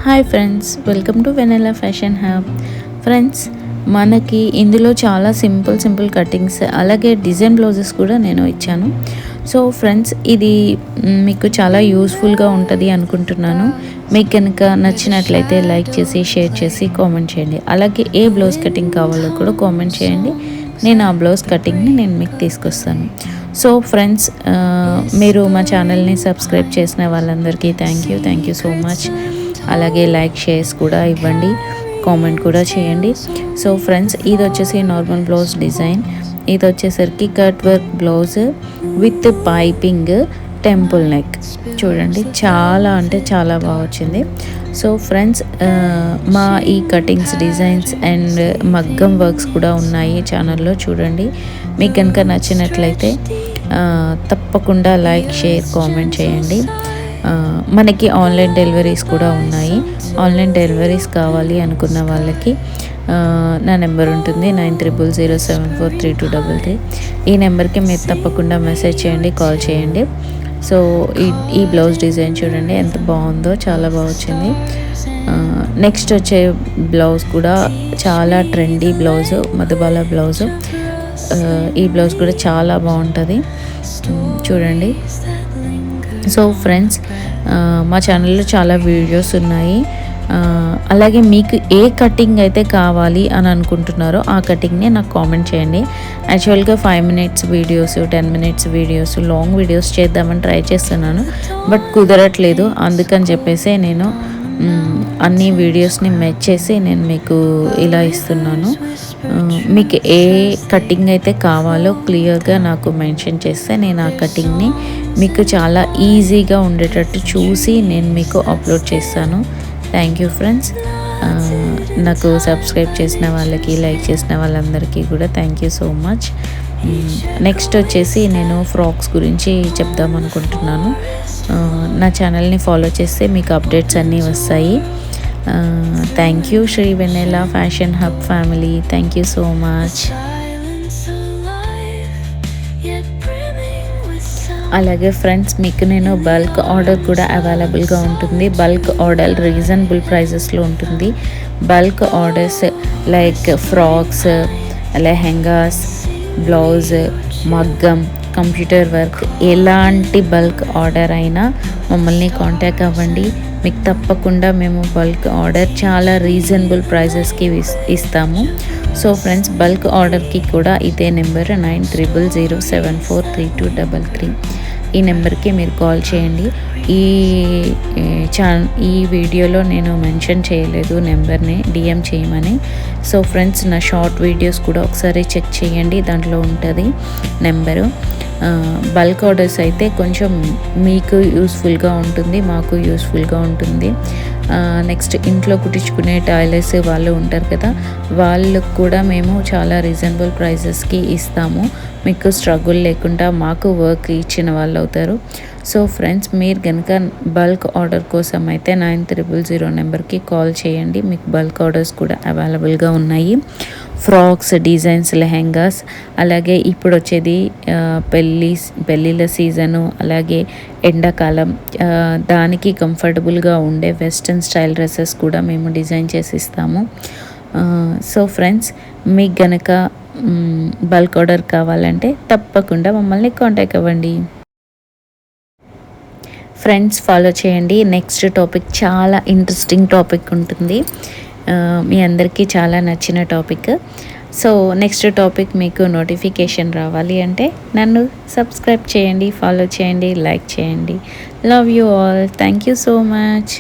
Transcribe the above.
Hi friends, welcome to Venela fashion hub. Friends, మనకి ఇందులో చాలా సింపుల్ కటింగ్స్ అలాగే డిజైన్ బ్లౌజెస్ కూడా నేను ఇచ్చాను. సో ఫ్రెండ్స్, ఇది మీకు చాలా యూస్ఫుల్గా ఉంటుంది అనుకుంటున్నాను. మీకు కనుక నచ్చినట్లయితే లైక్ చేసి షేర్ చేసి కామెంట్ చేయండి. అలాగే ఏ బ్లౌజ్ కటింగ్ కావాలో కూడా కామెంట్ చేయండి. నేను ఆ బ్లౌజ్ కటింగ్ని నేను మీకు తీసుకొస్తాను. సో ఫ్రెండ్స్, మీరు మా ఛానల్ని సబ్స్క్రైబ్ చేసిన వాళ్ళందరికీ థ్యాంక్ యూ సో మచ్. అలాగే లైక్ షేర్స్ కూడా ఇవ్వండి, కామెంట్ కూడా చేయండి. సో ఫ్రెండ్స్, ఇది వచ్చేసి నార్మల్ బ్లౌజ్ డిజైన్. ఇది వచ్చేసరికి cut work blouse with piping temple neck. చూడండి, చాలా అంటే చాలా బాగా వచ్చింది. సో ఫ్రెండ్స్, మా ఈ కటింగ్స్, డిజైన్స్ అండ్ మగ్గం వర్క్స్ కూడా ఉన్నాయి ఛానల్లో. చూడండి, మీకు కనుక నచ్చినట్లయితే తప్పకుండా లైక్ షేర్ కామెంట్ చేయండి. మనకి ఆన్లైన్ డెలివరీస్ కూడా ఉన్నాయి. ఆన్లైన్ డెలివరీస్ కావాలి అనుకున్న వాళ్ళకి నా నెంబర్ ఉంటుంది 9300743233. ఈ నెంబర్కి మీరు తప్పకుండా మెసేజ్ చేయండి, కాల్ చేయండి. సో ఈ బ్లౌజ్ డిజైన్ చూడండి ఎంత బాగుందో, చాలా బాగా వచ్చింది. నెక్స్ట్ వచ్చే బ్లౌజ్ కూడా చాలా ట్రెండీ బ్లౌజ్, మధుబాల బ్లౌజ్. ఈ బ్లౌజ్ కూడా చాలా బాగుంటుంది, చూడండి. సో ఫ్రెండ్స్, మా ఛానల్లో చాలా వీడియోస్ ఉన్నాయి. అలాగే మీకు ఏ కటింగ్ అయితే కావాలి అని అనుకుంటున్నారో ఆ కటింగ్ని నాకు కామెంట్ చేయండి. యాక్చువల్గా 5 minutes videos, 10 minutes videos, long videos చేద్దామని ట్రై చేస్తున్నాను, బట్ కుదరట్లేదు. అందుకని చెప్పేసి నేను అన్ని వీడియోస్ని మ్యాచ్ చేసి నేను మీకు ఇలా ఇస్తున్నాను. మీకు ఏ కటింగ్ అయితే కావాలో క్లియర్గా నాకు మెన్షన్ చేస్తే నేను ఆ కటింగ్ని మీకు చాలా ఈజీగా ఉండేటట్టు చూసి నేను మీకు అప్లోడ్ చేస్తాను. Thank you friends. నాకు సబ్స్క్రైబ్ చేసిన వాళ్ళకి, లైక్ చేసిన వాళ్ళందరికీ కూడా thank you so much. Next వచ్చేసి నేను ఫ్రాక్స్ గురించి చెప్దాం అనుకుంటున్నాను. నా ఛానల్ని ఫాలో చేస్తే మీకు అప్డేట్స్ అన్నీ వస్తాయి. Thank you Shri Venela fashion hub family, thank you so much. అలాగే ఫ్రెండ్స్, మీకు నేను బల్క్ ఆర్డర్ కూడా అవైలబుల్గా ఉంటుంది. బల్క్ ఆర్డర్ రీజనబుల్ ప్రైజెస్లో ఉంటుంది. Bulk orders like frocks, lehengas, blouse, మగ్గం, కంప్యూటర్ వర్క్, ఎలాంటి బల్క్ ఆర్డర్ అయినా మమ్మల్ని కాంటాక్ట్ అవ్వండి. మీకు తప్పకుండా మేము బల్క్ ఆర్డర్ చాలా రీజనబుల్ ప్రైజెస్కి ఇస్తాము. సో ఫ్రెండ్స్, బల్క్ ఆర్డర్కి కూడా ఇదే నెంబర్ 9300743233. ఈ నెంబర్కి మీరు కాల్ చేయండి. ఈ వీడియోలో నేను మెన్షన్ చేయలేదు నెంబర్ని, డిఎం చేయమని. సో ఫ్రెండ్స్, నా షార్ట్ వీడియోస్ కూడా ఒకసారి చెక్ చేయండి, దాంట్లో ఉంటుంది నెంబరు. బల్క్ ఆర్డర్స్ అయితే కొంచెం మీకు యూస్ఫుల్గా ఉంటుంది, మాకు యూస్ఫుల్గా ఉంటుంది. నెక్స్ట్, ఇంట్లో కుట్టించుకునే టైలర్స్ వాళ్ళు ఉంటారు కదా, వాళ్ళకు కూడా మేము చాలా రీజనబుల్ ప్రైజెస్కి ఇస్తాము. మీకు స్ట్రగుల్ లేకుండా మాకు వర్క్ ఇచ్చిన వాళ్ళు అవుతారు. సో ఫ్రెండ్స్, మీరు కనుక బల్క్ ఆర్డర్ కోసం అయితే 9300 నెంబర్కి కాల్ చేయండి. మీకు బల్క్ ఆర్డర్స్ కూడా అవైలబుల్గా ఉన్నాయి. ఫ్రాక్స్, డిజైన్స్, లెహెంగాస్, అలాగే ఇప్పుడు వచ్చేది పెళ్ళిళ్ళ సీజను, అలాగే ఎండాకాలం, దానికి కంఫర్టబుల్గా ఉండే వెస్ట్రన్ స్టైల్ డ్రెస్సెస్ కూడా మేము డిజైన్ చేసి ఇస్తాము. సో ఫ్రెండ్స్, మీకు గనక బల్క్ ఆర్డర్ కావాలంటే తప్పకుండా మమ్మల్ని కాంటాక్ట్ అవ్వండి. ఫ్రెండ్స్, ఫాలో చేయండి. నెక్స్ట్ టాపిక్ చాలా ఇంట్రెస్టింగ్ టాపిక్ ఉంటుంది, మీ అందరికీ చాలా నచ్చిన టాపిక్. సో నెక్స్ట్ టాపిక్ మీకు నోటిఫికేషన్ రావాలి అంటే నన్ను సబ్స్క్రైబ్ చేయండి, ఫాలో చేయండి, లైక్ చేయండి. Love you all. Thank you so much.